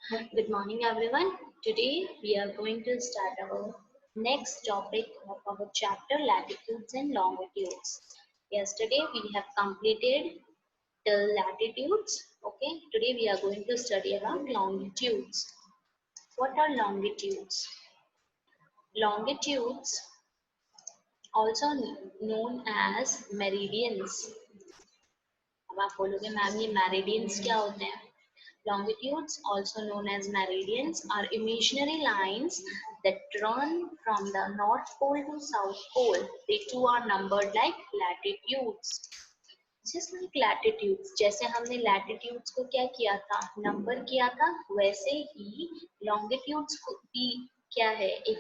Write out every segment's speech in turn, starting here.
Good morning, everyone. Today we are going to start our next topic of our chapter latitudes and longitudes. Yesterday we have completed the latitudes. Okay, today we are going to study about longitudes. What are longitudes? Longitudes, also known as meridians. अब आप बोलोगे ma'am ये meridians क्या होते हैं? Longitudes, also known as meridians, are imaginary lines that run from the North Pole to South Pole. They too are numbered like latitudes. Just like latitudes, जैसे हमने latitudes को क्या किया था, नंबर किया था, वैसे ही longitudes को भी क्या है, एक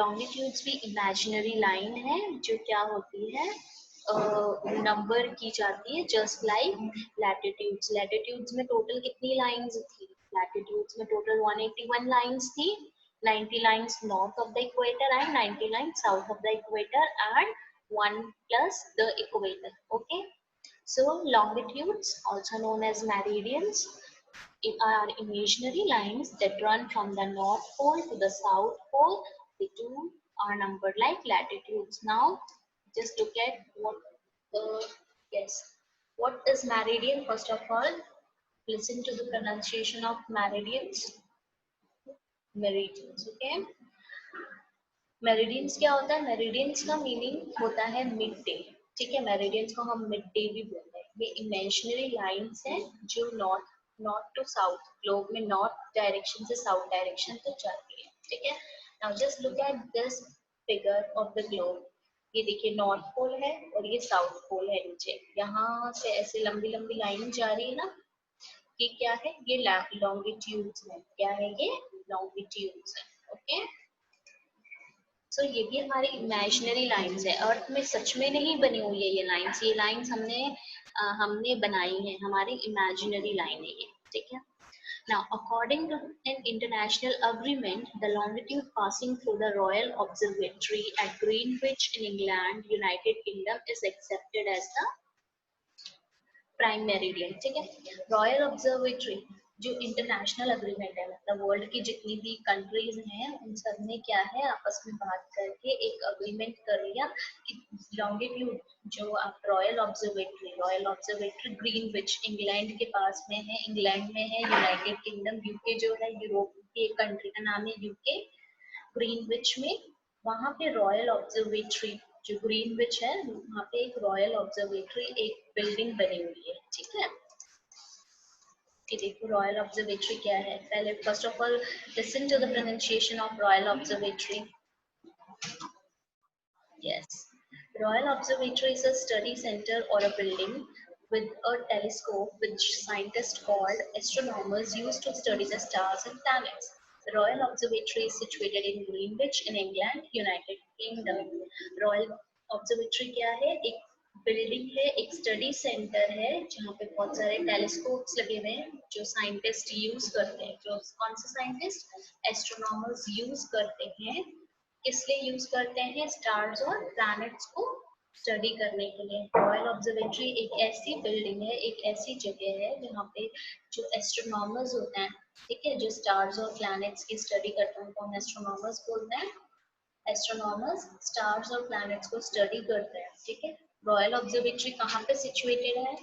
longitudes भी imaginary line है जो क्या होती है, नंबर की जाती है जस्ट लाइक लैटिट्यूड्स. लैटिट्यूड्स में टोटल कितनी लाइंस थी? लैटिट्यूड्स में टोटल 181 लाइंस थी. 90 lines north of the equator and 90 lines south of the equator and 1 plus the equator. Okay, so longitudes, also known as meridians, are imaginary lines that run from the north pole to the south pole. The two are numbered like latitudes. Now just look at what yes, what is meridian? First of all, listen to the pronunciation of meridians. Meridians. Okay, meridians क्या होता है? Meridians का meaning होता है mid day. ठीक है, meridians को हम मिड डे भी बोलते हैं. ये इमेजिनरी लाइंस हैं जो नॉर्थ टू साउथ, ग्लोब में नॉर्थ डायरेक्शन से साउथ डायरेक्शन तक जाती है. ठीक है, now just look at this figure of the globe. ये देखिए नॉर्थ पोल है और ये साउथ पोल है. नीचे यहाँ से ऐसे लंबी लंबी लाइन जा रही है ना, ये क्या है? ये लॉन्गिट्यूड्स है. क्या है ये? लॉन्गिट्यूड्स है. ओके, सो ये भी हमारी इमेजिनरी लाइंस है. अर्थ में सच में नहीं बनी हुई है ये लाइंस. ये लाइंस हमने बनाई है, हमारी इमेजिनरी लाइन है ये. ठीक है, now according to an international agreement, the longitude passing through the Royal Observatory at Greenwich in England, United Kingdom, is accepted as the prime meridian. ठीक है, रॉयल ऑब्जर्वेटरी जो इंटरनेशनल अग्रीमेंट है, मतलब world की जितनी भी कंट्रीज हैं उन सब ने क्या है आपस में बात करके एक अग्रीमेंट कर लिया कि लॉन्गिट्यूड जो आप रॉयल ऑब्जर्वेटरी ग्रीनविच इंग्लैंड के पास में है, इंग्लैंड में है, यूनाइटेड किंगडम यूके जो है, यूरोप की एक कंट्री का नाम है यूके. ग्रीनविच में वहां पे रॉयल ऑब्जर्वेटरी जो ग्रीनविच है वहां पे एक रॉयल ऑब्जर्वेटरी एक बिल्डिंग बनी हुई है. ठीक है, ये देखो रॉयल ऑब्जर्वेटरी क्या है. पहले first of all listen to the pronunciation of Royal Observatory. Yes, Royal Observatory is a study center or a building with a telescope which scientists called astronomers use to study the stars and planets. The Royal Observatory is situated in Greenwich in England, United Kingdom. Royal Observatory क्या है? एक building है, एक study centre है जहाँ पे बहुत सारे टेलीस्कोप्स लगे हुए हैं जो साइंटिस्ट यूज करते हैं. जो कौन से साइंटिस्ट? एस्ट्रोनॉमर्स यूज करते हैं. किस लिए यूज करते हैं? स्टार्स और प्लैनेट्स को स्टडी करने के लिए. रॉयल ऑब्जर्वेटरी एक ऐसी बिल्डिंग है, एक ऐसी जगह है जहाँ पे जो एस्ट्रोनॉमर्स होते हैं, ठीक है, जो स्टार्स और प्लैनेट्स की स्टडी करते हैं उनको हम एस्ट्रोनॉमर्स बोलते हैं. एस्ट्रोनॉमर्स स्टार्स और प्लैनेट्स को स्टडी करते हैं. ठीक है, रॉयल ऑब्जर्वेटरी कहाँ पे सिचुएटेड है?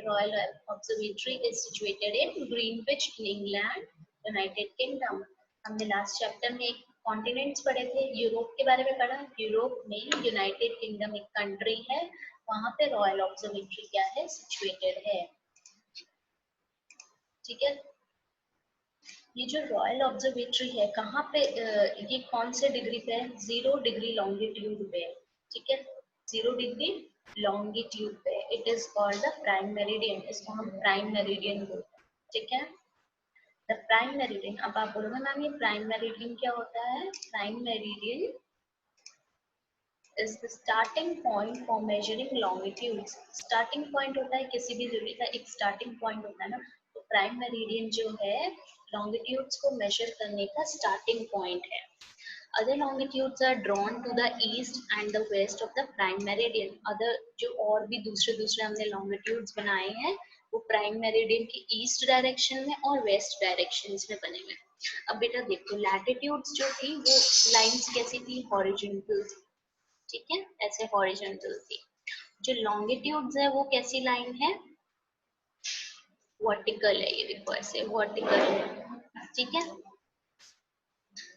Royal observatory is situated in Greenwich in England, United kingdom. हमने लास्ट चैप्टर में एक कॉन्टिनेंट्स पढ़े थे, यूरोप के बारे में पढ़ा. यूरोप में यूनाइटेड किंगडम एक कंट्री है, वहां पे रॉयल ऑब्जर्वेटरी क्या है? सिचुएटेड है. ठीक है, ये जो रॉयल ऑब्जर्वेटरी है कहाँ पे, ये कौन से डिग्री पे है? 0 डिग्री लॉन्गिट्यूड पे. ठीक है, 0 डिग्री लॉन्गिट्यूड पे. It is called the prime meridian. इसको हम प्राइम मेरिडियन बोलते हैं. ठीक है, द प्राइम मेरिडियन. अब आप बोलोगे मैम ये प्राइम मेरिडियन क्या होता है? Prime meridian is the starting point for measuring longitudes. Starting point होता है किसी भी दूरी का, एक starting point होता है ना. तो प्राइम मेरिडियन जो है longitudes को measure करने का starting point है. Other longitudes are drawn to the east and the west of the prime meridian. Other जो और भी दूसरे हमने longitudes बनाए हैं वो प्राइम मेरिडियन के ईस्ट डायरेक्शन में और वेस्ट डायरेक्शन में बने हुए। अब बेटा देखो लैटिट्यूड्स जो थी वो लाइंस कैसी थी, हॉरिजॉन्टल थी, ठीक है, ऐसे हॉरिजॉन्टल थी। जो लॉन्गिट्यूड्स है वो कैसी लाइन है, वर्टिकल है, ये देखो ऐसे वर्टिकल है, ठीक है।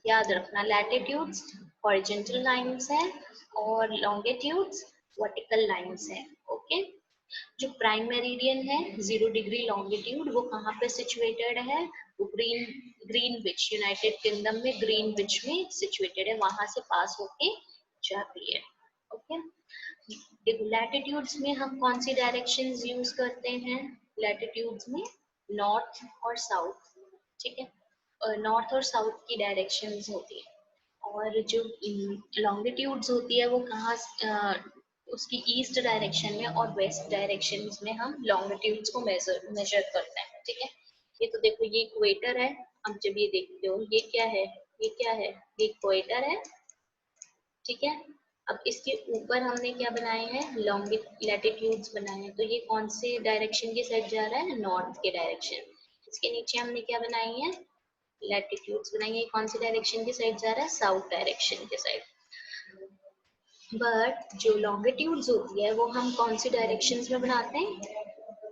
याद रखना लैटिट्यूड्स हॉरिजॉन्टल लाइंस है और लॉन्गिट्यूड्स वर्टिकल लाइंस है, ओके। जो प्राइम मेरिडियन है 0 डिग्री लॉन्गिट्यूड वो कहाँ पे सिचुएटेड है, वो ग्रीनविच, यूनाइटेड किंगडम में ग्रीनविच में सिचुएटेड है, वहां से पास होके जाती है, ओके। देखो लैटिट्यूड्स में हम कौन सी डायरेक्शंस यूज करते हैं, लैटिट्यूड्स में नॉर्थ और साउथ, ठीक है, नॉर्थ और साउथ की डायरेक्शंस होती है। और जो लॉन्गिट्यूड्स होती है वो कहाँ उसकी ईस्ट डायरेक्शन में और वेस्ट डायरेक्शन में हम लॉन्गिट्यूड्स को मेजर करते हैं, ठीक है। ये तो देखो ये इक्वेटर है, अब जब ये देखते हो ये क्या है, ये क्या है, ये इक्वेटर है, ठीक है। अब इसके ऊपर हमने क्या बनाए हैं, लॉन्ग लैटिट्यूड्स बनाए हैं, तो ये कौन से डायरेक्शन की साइड जा रहा है, नॉर्थ के डायरेक्शन। इसके नीचे हमने क्या बनाई है, लैटिट्यूड्स बनाई है, कौन सी डायरेक्शन की साइड जा रहा है, साउथ डायरेक्शन के साइड। बट जो लॉन्गिट्यूड्स होती है वो हम कौन सी डायरेक्शंस में बनाते हैं,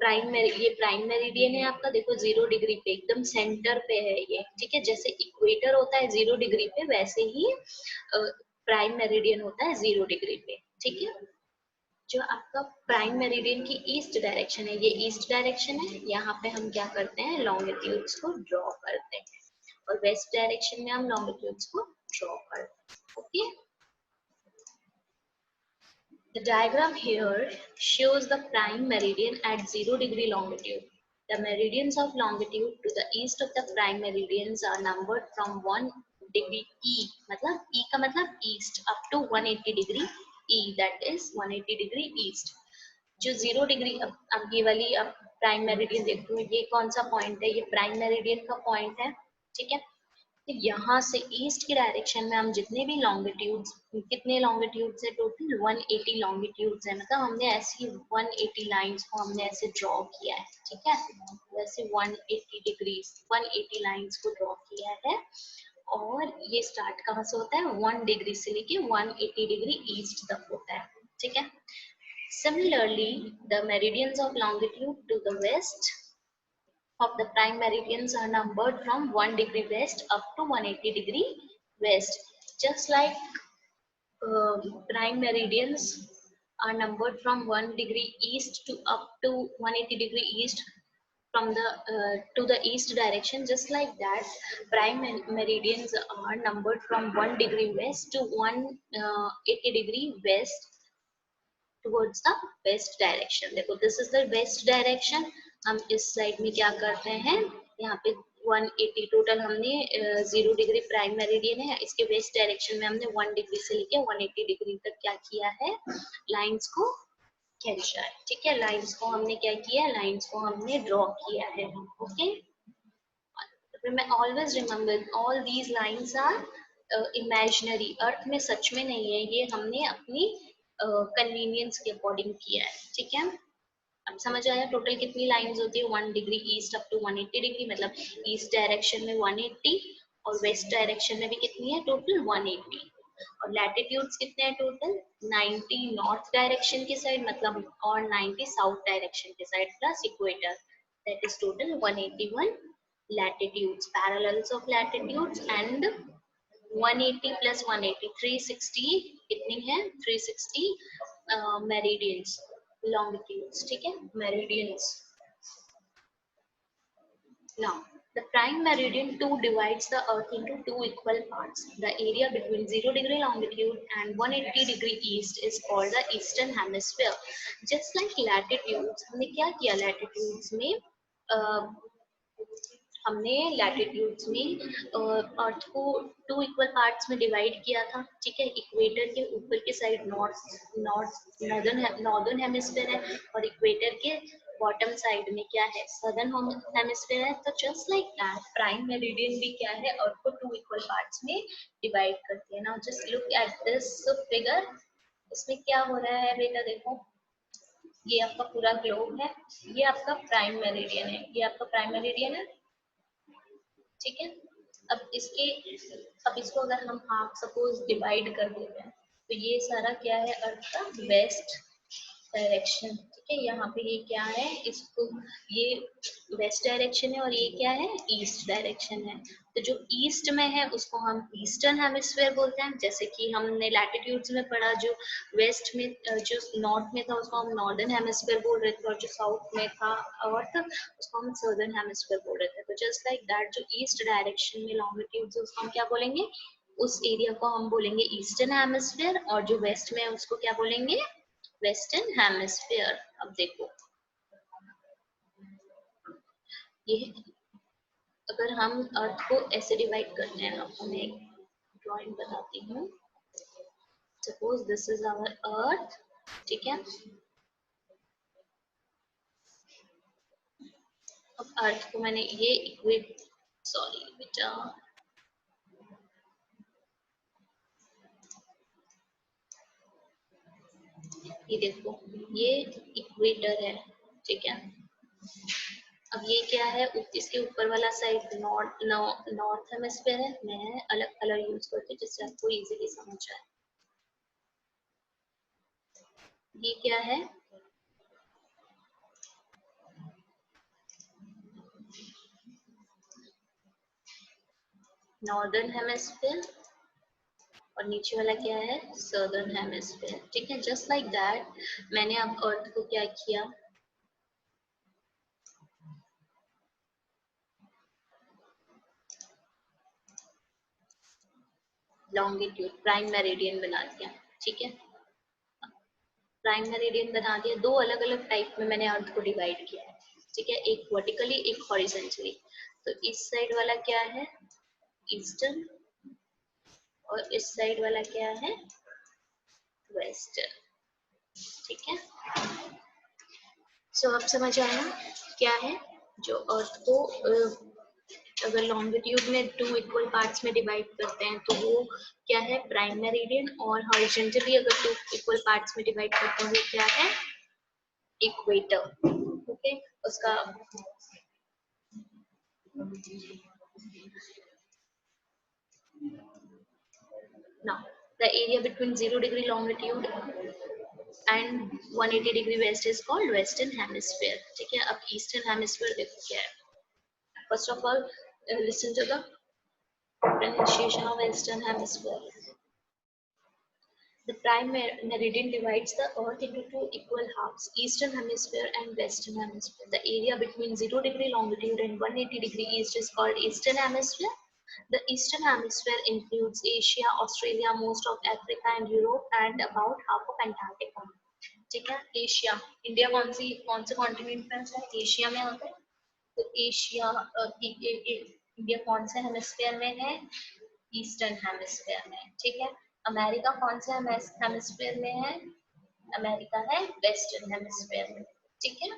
ये प्राइम मेरिडियन है आपका, देखो 0 डिग्री पे एकदम सेंटर पे है ये, ठीक है। जैसे इक्वेटर होता है 0 डिग्री पे, वैसे ही प्राइम मेरिडियन होता है 0 डिग्री पे, ठीक है। जो आपका प्राइम मेरिडियन की ईस्ट डायरेक्शन है, ये ईस्ट डायरेक्शन है, यहाँ पे हम क्या करते हैं, लॉन्गिट्यूड्स को ड्रॉ करते हैं, और वेस्ट डायरेक्शन में हम लॉन्गिट्यूड्स को ड्रॉ करते हैं, okay. The diagram here shows the prime meridian at 0 degree longitude. The meridians of longitude to the east of the prime meridians are numbered from 1 degree E, मतलब E का मतलब east, up to 180 degree E, that is 180 degree east. जो 0 degree, अब ये वाली अब prime meridian देखो, ये कौन सा पॉइंट है, ये प्राइम मेरिडियन का पॉइंट है, ठीक है। तो यहाँ से ईस्ट की डायरेक्शन में हम जितने भी लॉन्गिट्यूड्स, कितने लॉन्गिट्यूड्स है टोटल, 180 लॉन्गिट्यूड्स है, मतलब हमने ऐसी 180 लाइंस को हमने ऐसे ड्रॉ किया है, ठीक है। वैसे 180 डिग्री 180 लाइंस को ड्रॉ किया है, और ये स्टार्ट कहाँ से होता है, 1 डिग्री से लेके 180 डिग्री ईस्ट तक होता है, ठीक है। Similarly, the meridians of longitude to the west of the prime meridians are numbered from 1 degree west up to 180 degree west. Just like prime meridians are numbered from 1 degree east to up to 180 degree east from the to the east direction, just like that prime meridians are numbered from 1 degree west to 180 degree west towards the west direction. देखो this is the west direction, हम इस side में क्या करते हैं, यहाँ पे 180 total हमने 0 डिग्री प्राइम मेरिडियन है, इसके वेस्ट डायरेक्शन में हमने 1 डिग्री से लेके 180 डिग्री तक क्या किया है, लाइंस को खींचा है, ठीक है। लाइंस को हमने क्या किया, लाइंस को हमने ड्रॉ किया है, okay. Always remember all these lines are imaginary, अर्थ में सच में नहीं है, ये हमने अपनी कन्वीनियंस के अकॉर्डिंग किया है, ठीक है। अब समझ आया टोटल कितनी लाइंस होती है, 1 degree east up to 180 degree, मतलब ईस्ट डायरेक्शन में 180 और वेस्ट डायरेक्शन में भी कितनी है, टोटल 180। और लैटिट्यूड्स कितने हैं टोटल, 90 नॉर्थ डायरेक्शन की साइड मतलब, और 90 साउथ डायरेक्शन की side plus equator, that is total 181 latitudes, parallels of latitudes, and 180 plus 180 360 कितनी है, 360 meridians, longitudes, ठीक है, meridians. Now the prime meridian 2 divides the earth into 2 equal parts. The area between 0 degree longitude and 180 degree east is called the eastern hemisphere. Just like latitudes, हमने क्या किया latitudes में, हमने latitudes में अर्थ को 2 equal parts में divide किया था, ठीक है। इक्वेटर के ऊपर के साइड नॉर्दर्न हेमिस्फीयर है, और इक्वेटर के बॉटम साइड में क्या है, सदर्न हेमिस्फीयर है। तो just like that prime meridian भी क्या है, अर्थ को 2 इक्वल पार्ट्स में डिवाइड करती है। Now just look at this figure, इसमें क्या हो रहा है बेटा, देखो ये आपका पूरा ग्लोब है, ये आपका प्राइम मेरिडियन है, ये आपका प्राइम मेरिडियन है, ठीक है। अब इसको अगर हम हाफ सपोज डिवाइड कर देते हैं तो ये सारा क्या है, अर्थ का वेस्ट डायरेक्शन, ठीक है। यहाँ पे ये क्या है, इसको ये वेस्ट डायरेक्शन है और ये क्या है, ईस्ट डायरेक्शन है। तो जो ईस्ट में है उसको हम ईस्टर्न हेमिस्फेयर बोलते हैं, जैसे कि हमने लैटिट्यूड्स में पढ़ा, जो वेस्ट में जो नॉर्थ में था उसको हम नॉर्दर्न हेमिस्फेयर बोल रहे थे, और जो साउथ में था अर्थ उसको हम सदर्न हेमिस्फेयर बोल रहे थे। तो जस्ट लाइक दैट, जो ईस्ट डायरेक्शन में लॉन्गिट्यूड्स है उसको हम क्या बोलेंगे, उस एरिया को हम बोलेंगे ईस्टर्न हेमिस्फेयर, और जो वेस्ट में है उसको क्या बोलेंगे, वेस्टर्न हेमिस्फेयर। अब देखो ये, अगर हम अर्थ को ऐसे डिवाइड करते हैं, आपको मैं एक ड्राइंग बताती हूँ। Suppose this is our earth, ठीक है। अब अर्थ को मैंने ये इक्वेट, सॉरी बेटा, ये देखो ये इक्वेटर है, ठीक है। अब ये क्या है, इसके ऊपर वाला साइड नॉर्थ हेमिस्फीयर है। मैं अलग कलर यूज करती हूँ जिससे आपको इजीली समझ आए। ये क्या है, नॉर्दर्न हेमिस्फीयर, और नीचे वाला क्या है, सदर्न हेमिस्फीयर, ठीक है। जस्ट लाइक दैट मैंने अब अर्थ को क्या किया, लॉन्गिट्यूड प्राइम मेरिडियन बना दिया, ठीक है। प्राइम मेरिडियन बना दिया, दो अलग अलग टाइप में मैंने अर्थ को डिवाइड किया है, ठीक है, एक वर्टिकली एक हॉरिजॉन्टली। तो इस साइड वाला क्या है, ईस्टर्न, और इस साइड वाला क्या है, वेस्टर्न, ठीक है। सो अब समझ आया क्या है, जो अर्थ को अगर लॉन्गिट्यूड में टू इक्वल पार्ट्स में डिवाइड करते हैं तो वो क्या है, प्राइम मेरिडियन, और हॉरिजॉन्टली अगर टू इक्वल पार्ट्स में डिवाइड करते हैं वो क्या है, इक्वेटर, ओके। उसका now the area between 0 degree longitude and 180 degree west is called western hemisphere, ठीक है। अब ईस्टर्न हेमिस्फीयर देखो क्या है, first of all listen to the pronunciation of western hemisphere. The prime meridian divides the earth into two equal halves, eastern hemisphere and western hemisphere. The area between 0 degree longitude and 180 degree east is called eastern hemisphere. The eastern hemisphere includes Asia, Australia, most of Africa and Europe, and about half of Antarctica. ठीक है, Asia, India कौन से continent में है, Asia में होता है। तो एशिया, इंडिया कौन से हेमिस्फीयर में है, ईस्टर्न हेमिस्फीयर में, ठीक है। अमेरिका कौन से हेमिस्फीयर में है, अमेरिका है वेस्टर्न हेमिस्फीयर में, ठीक है।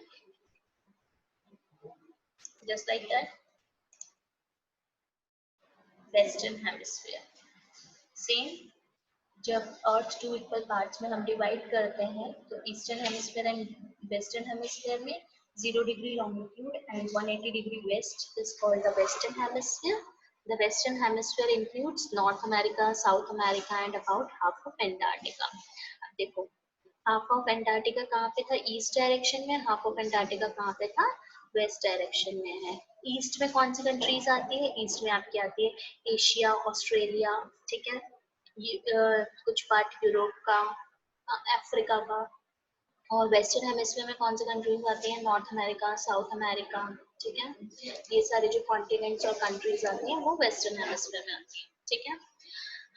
Just like that, western hemisphere same. जब अर्थ टू इक्वल पार्ट्स में हम डिवाइड करते हैं तो eastern hemisphere and western hemisphere में 0 degree longitude and 180 degree west is called the western hemisphere. The western hemisphere includes North America, South America and about half of Antarctica. अब देखो half of Antarctica कहाँ पे था, east direction में, half of Antarctica कहाँ पे था, waste direction में है। ईस्ट में कौन सी कंट्रीज आती है, ईस्ट में आपकी आती है एशिया, ऑस्ट्रेलिया, ठीक है, कुछ पार्ट यूरोप का, अफ्रीका का। और वेस्टर्न हेमिस्फीयर में कौन से कंट्रीज आती हैं, नॉर्थ अमेरिका, साउथ अमेरिका, ठीक है। ये सारे जो कॉन्टिनेंट्स और कंट्रीज आती हैं वो वेस्टर्न हेमिस्फीयर में आती हैं, ठीक है।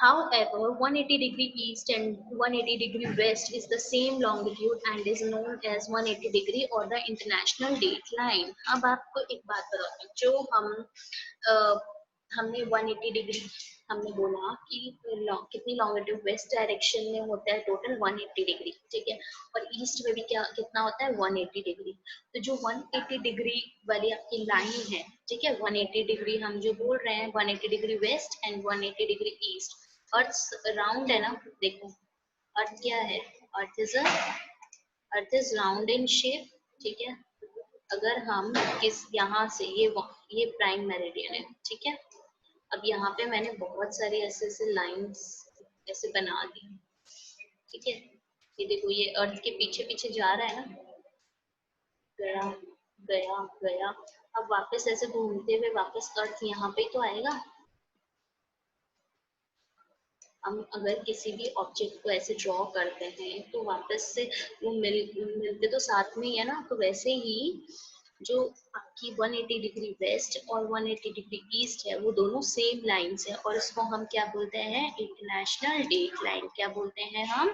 However, 180 degree east and 180 degree west is the same longitude and is known as 180 degree or the international date line. अब आपको एक बात बताती हूँ, जो हमने 180 डिग्री हमने बोला कि कितनी लॉन्गिट्यूड वेस्ट डायरेक्शन में होता है, टोटल 180 डिग्री, ठीक है। और ईस्ट में भी क्या कितना होता है, 180 डिग्री। तो जो 180 डिग्री वाली आपकी लाइन है, ठीक है, 180 डिग्री हम जो बोल रहे हैं, 180 degree west and 180 degree east. Earth round है ना, देखो अर्थ क्या है, earth is a earth is round in shape, ठीक है। अगर हम किस यहाँ से ये प्राइम मेरिडियन है, ठीक है। अब यहाँ पे मैंने बहुत सारी ऐसे ऐसे लाइंस ऐसे बना दी, ठीक है। ये देखो ये अर्थ के पीछे पीछे जा रहा है ना, गया गया गया। अब वापस ऐसे घूमते हुए वापस अर्थ यहाँ पे तो आएगा। हम अगर किसी भी ऑब्जेक्ट को ऐसे ड्रॉ करते हैं तो वापस से वो मिलते तो साथ में ही है ना। तो वैसे ही जो आपकी 180 डिग्री वेस्ट और 180 डिग्री ईस्ट है वो दोनों सेम लाइंस है, और इसको हम क्या बोलते हैं, इंटरनेशनल डेट लाइन। क्या बोलते हैं हम,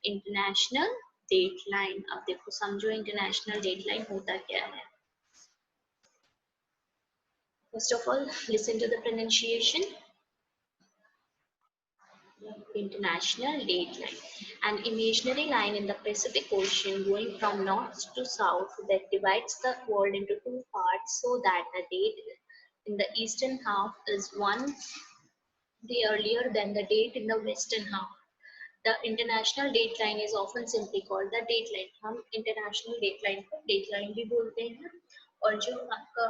इंटरनेशनल डेट लाइन। अब देखो समझो इंटरनेशनल डेट लाइन होता क्या है। First of all listen to the pronunciation, international dateline, an imaginary line in the Pacific Ocean going from north to south that divides the world into two parts so that the date in the eastern half is 1 day earlier than the date in the western half. The international dateline is often simply called the dateline. हम international dateline को dateline भी बोलते हैं। और जो आपका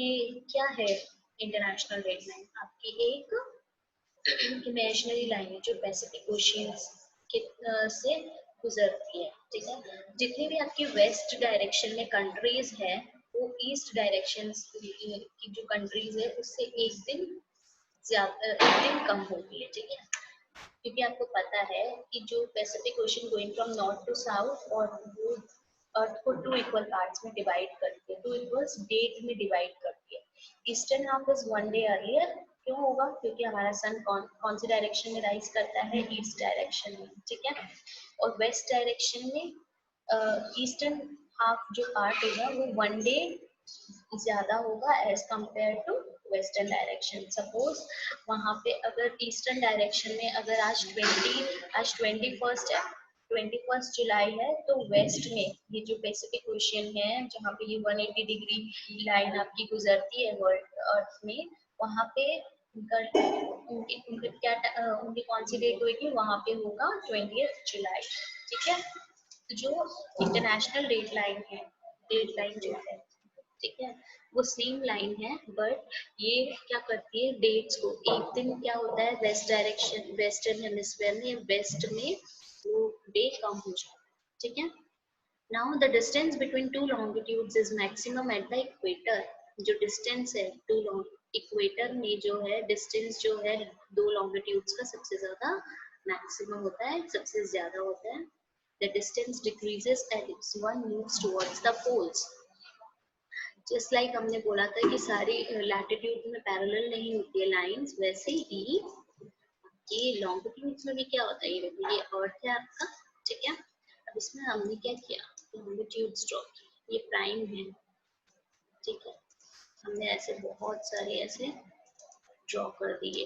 ये क्या है international dateline, आपकी एक इमेजिनरी लाइन है जो पैसिफिक ओशियन के से गुजरती है, ठीक है। जितनी भी आपकी वेस्ट डायरेक्शन में कंट्रीज है वो ईस्ट डायरेक्शन की जो कंट्रीज है उससे एक दिन कम होती है, ठीक है। क्योंकि आपको पता है कि जो Pacific Ocean going from north to south, और वो अर्थ को 2 इक्वल पार्ट्स में डिवाइड करती है, 2 इक्वल्स डेट में डिवाइड करती है। Eastern half is 1 day earlier. क्यों होगा, क्योंकि हमारा सन कौन सी डायरेक्शन में राइज करता है, ईस्ट डायरेक्शन में, ठीक है। और वेस्ट डायरेक्शन में ईस्टर्न हाफ जो पार्ट होगा वो 1 डे ज्यादा होगा as compare to western direction. Suppose वहां पे अगर ईस्टर्न डायरेक्शन में अगर आज 21st है, 21 जुलाई है, तो वेस्ट में ये जो पैसिफिक ओशियन है जहाँ पे ये 180 डिग्री लाइन आपकी गुजरती है वर्ल्ड अर्थ में, वहां पे उनकी कौन सी डेट होगी, वहां पे होगा 20 जुलाई, ठीक है। तो जो इंटरनेशनल डेट लाइन जो है, ठीक है, वो सेम लाइन है, बट ये क्या करती है, डेट्स को एक दिन क्या होता है वेस्ट डायरेक्शन वेस्टर्न हेमिस्फीयर में वेस्ट में वो डे कम हो जाता है, ठीक है। Now the distance between two longitudes is maximum at the equator. जो डिस्टेंस है टू इक्वेटर में जो है डिस्टेंस जो है दो लॉन्गिट्यूड्स का सबसे ज्यादा मैक्सिमम होता है, सबसे ज्यादा होता है। The distance decreases as one moves towards the poles. Just like हमने बोला था कि सारी लैटिट्यूड में पैरेलल नहीं होती है लाइंस, वैसे ही ये लॉन्गिट्यूड्स में भी क्या होता है, ये देखो ये अर्थ है आपका, ठीक है। अब इसमें हमने क्या किया, लॉन्गिट्यूड्स ड्रॉ किया, ये प्राइम है, ठीक है। हमने ऐसे बहुत सारे ऐसे ड्रॉ कर दिए,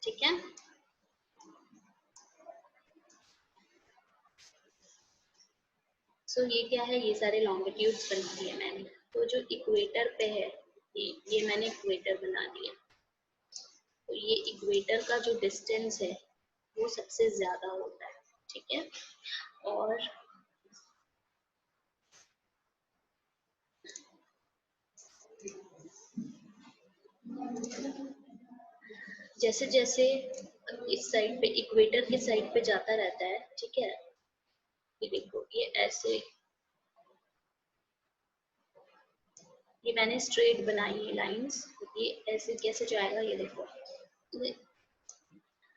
ठीक है। सो ये क्या है, ये सारे लॉन्गिट्यूड्स बना दिए मैंने। तो जो इक्वेटर पे है ये मैंने इक्वेटर बना दिया। तो ये इक्वेटर का जो डिस्टेंस है वो सबसे ज्यादा होता है, ठीक है। और जैसे जैसे इस साइड पे इक्वेटर के साइड पे जाता रहता है, ठीक है। ये देखो ये ऐसे, ये मैंने स्ट्रेट बनाई है लाइंस, ये ऐसे कैसे जाएगा, ये देखो।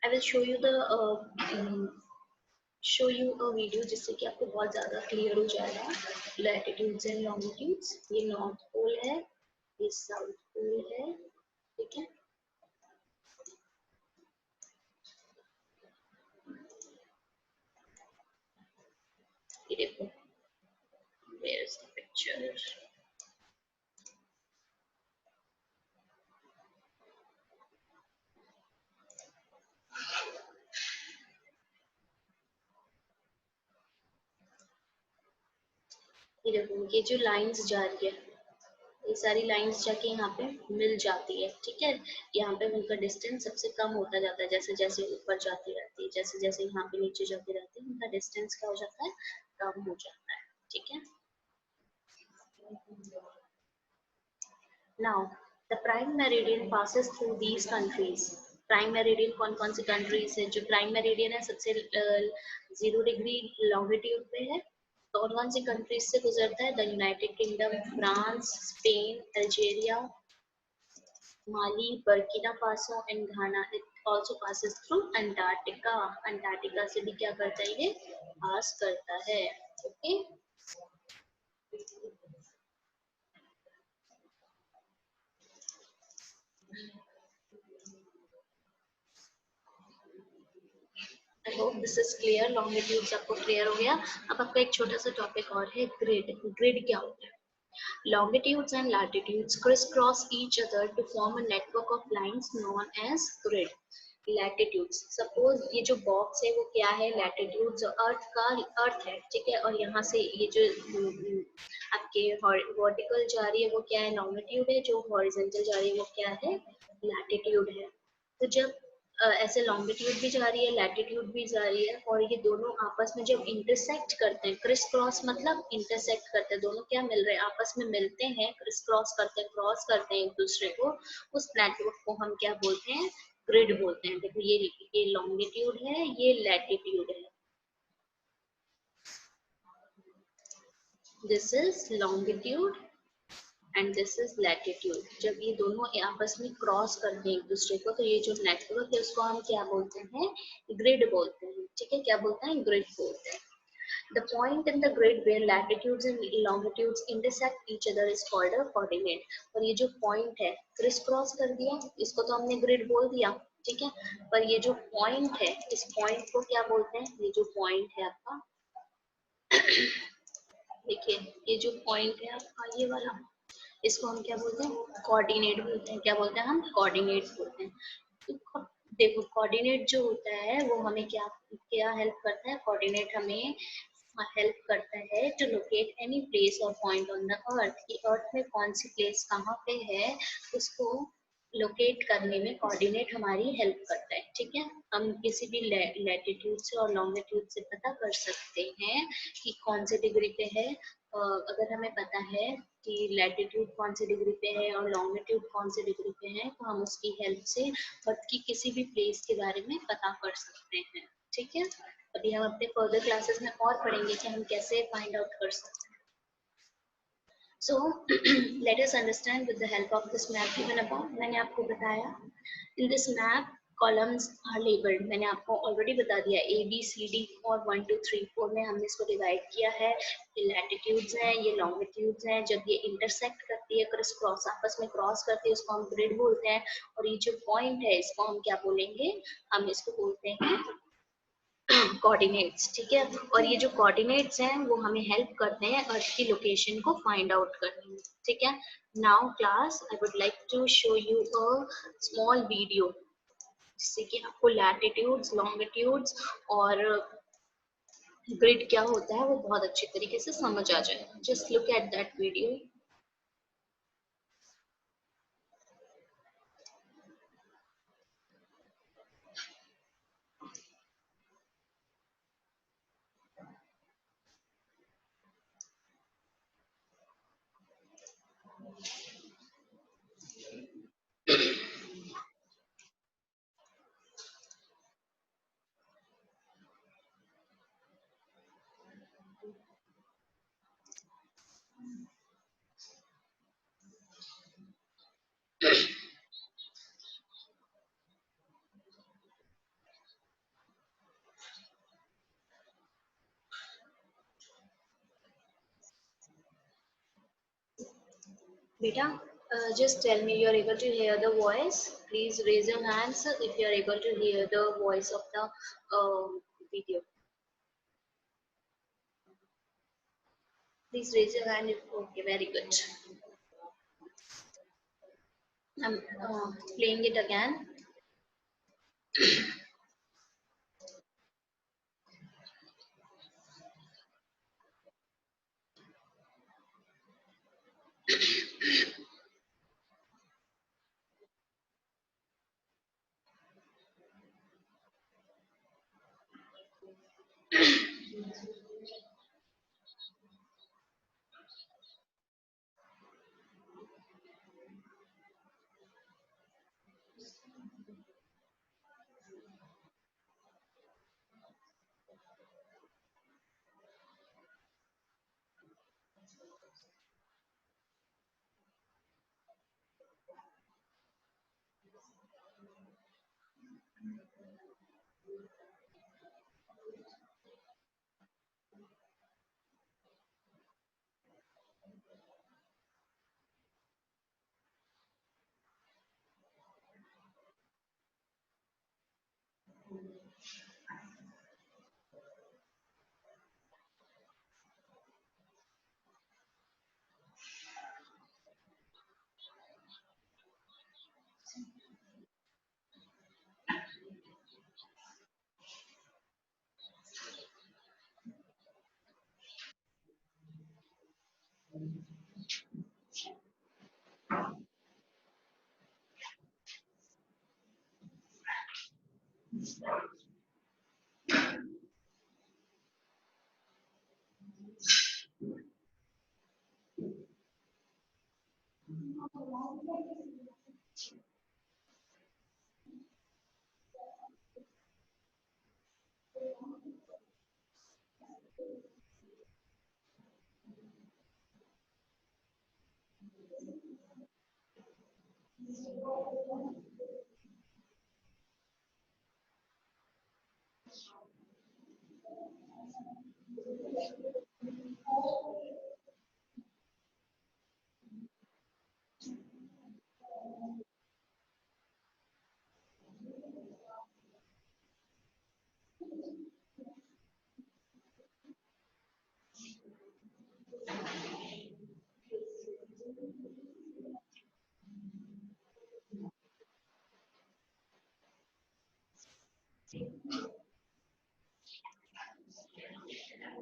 I will show you a video जिससे कि आपको बहुत ज्यादा क्लियर हो जाएगा। लैटिट्यूड्स एंड लॉन्गिट्यूड्स, ये नॉर्थ पोल है, ये साउथ पोल है, ठीक है। ये देखो, वेयर इज द पिक्चर। ये देखो ये जो लाइंस जा रही है, ये सारी लाइंस जाके यहाँ पे मिल जाती है, ठीक है। यहाँ पे उनका डिस्टेंस सबसे कम होता जाता है, जैसे जैसे ऊपर जाती रहती है, जैसे जैसे यहाँ पे नीचे जाती रहती है, उनका डिस्टेंस क्या हो जाता है, कम हो जाता है, ठीक है। Now, the prime meridian passes through these countries. Prime meridian कौन कौन सी कंट्रीज है? जो प्राइम मेरिडियन है सबसे 0 डिग्री लॉन्गिट्यूड पे है, तो कौन कौन सी कंट्रीज से गुजरता है? The United kingdom, France, Spain, Algeria, Mali, Burkina Faso and Ghana. It also passes through Antarctica. Antarctica से भी क्या करता है, ये पास करता है, okay. I hope this is clear. Longitudes आपको क्लियर हो गया। अब आपका एक छोटा सा टॉपिक और है, ग्रिड। ग्रिड क्या होता है? Longitudes and latitudes crisscross each other to form a network of lines known as grid. Latitudes, suppose ये जो बॉक्स है वो क्या है? लैटिट्यूड्स अर्थ का, अर्थ है, ठीक है। और यहाँ से ये जो आपके वर्टिकल जा रही है वो क्या है? लॉन्गिट्यूड है। जो हॉरिजॉन्टल जा रही है वो क्या है? लैटिट्यूड है। तो जब ऐसे लॉन्गिट्यूड भी जा रही है, लैटिट्यूड भी जा रही है, और ये दोनों आपस में जब इंटरसेक्ट करते हैं, क्रिस क्रॉस मतलब इंटरसेक्ट करते हैं, दोनों क्या मिल रहे हैं? आपस में मिलते हैं, क्रिस क्रॉस करते हैं, क्रॉस करते हैं एक दूसरे को, उस नेटवर्क को हम क्या बोलते हैं? ग्रिड बोलते हैं। देखो ये लॉन्गिट्यूड है, ये लैटिट्यूड है, this is longitude and this is latitude. जब ये दोनों आपस में क्रॉस करते हैं एक दूसरे को, तो ये जो नेटवर्क है उसको हम क्या बोलते हैं? ग्रिड बोलते हैं, ठीक है। क्या बोलते हैं? ग्रिड बोलते हैं। The point in the grid where latitudes and longitudes intersect each other is called a coordinate. और ये जो point है, क्रिस क्रॉस कर दिया, इसको तो हमने ग्रिड बोल दिया, ठीक है। पर ये जो point है, इस point को क्या बोलते हैं? ये जो point है आपका, देखिए ये जो point है आपका ये वाला, इसको हम क्या बोलते हैं? कोऑर्डिनेट बोलते हैं। क्या बोलते हैं हम? कोऑर्डिनेट बोलते हैं। तो देखो कोऑर्डिनेट जो होता है वो हमें क्या क्या हेल्प करता है? कोऑर्डिनेट हमें हेल्प करता है टू लोकेट एनी प्लेस और पॉइंट ऑन द अर्थ, कि अर्थ में कौन सी प्लेस कहाँ पे है उसको लोकेट करने में कोऑर्डिनेट हमारी हेल्प करता है, ठीक है। हम किसी भी लैटिट्यूड से और लॉन्गिट्यूड से पता कर सकते हैं कि कौन से डिग्री पे है। अगर हमें पता है कि लैटिट्यूड कौन से डिग्री पे है और लॉन्गिट्यूड कौन से डिग्री पे है, तो हम उसकी हेल्प से अर्थ की किसी भी प्लेस के बारे में पता कर सकते हैं, ठीक है। अभी हम अपने फर्दर क्लासेस में और पढ़ेंगे कि हम कैसे फाइंड आउट कर सकते हैं। So let us understand with the help of this map given above. मैंने आपको बताया in this map columns are labeled. मैंने आपको ऑलरेडी बता दिया A B C D और 1 2 3 4 में हमने इसको डिवाइड किया है। ये लैटिट्यूड्स हैं, ये लॉन्गिट्यूड्स हैं। जब ये इंटरसेक्ट करती है, क्रॉस क्रॉस आपस में क्रॉस करती है, उसको हम ग्रिड बोलते हैं। और ये जो पॉइंट है इसको हम क्या बोलेंगे? हम इसको बोलते हैं कोऑर्डिनेट्स, ठीक है। और ये जो कोऑर्डिनेट्स हैं वो हमें हेल्प करते हैं अर्थ की लोकेशन को फाइंड आउट करने में, ठीक है। Now class I would like to show you a small video, जिससे कि आपको लैटिट्यूड्स, लॉन्गिट्यूड्स और ग्रिड क्या होता है वो बहुत अच्छी तरीके से समझ आ जाए। Just look at that video. Beta, just tell me you are able to hear the voice. Please raise your hands if you are able to hear the voice of the video. Please raise your hand if okay, very good. I'm playing it again.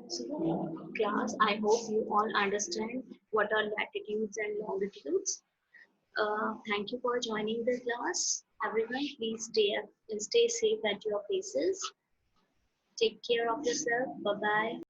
So, class, I hope you all understand what are latitudes and longitudes. Thank you for joining the class. Everyone, please stay safe at your places. Take care of yourself. Bye bye.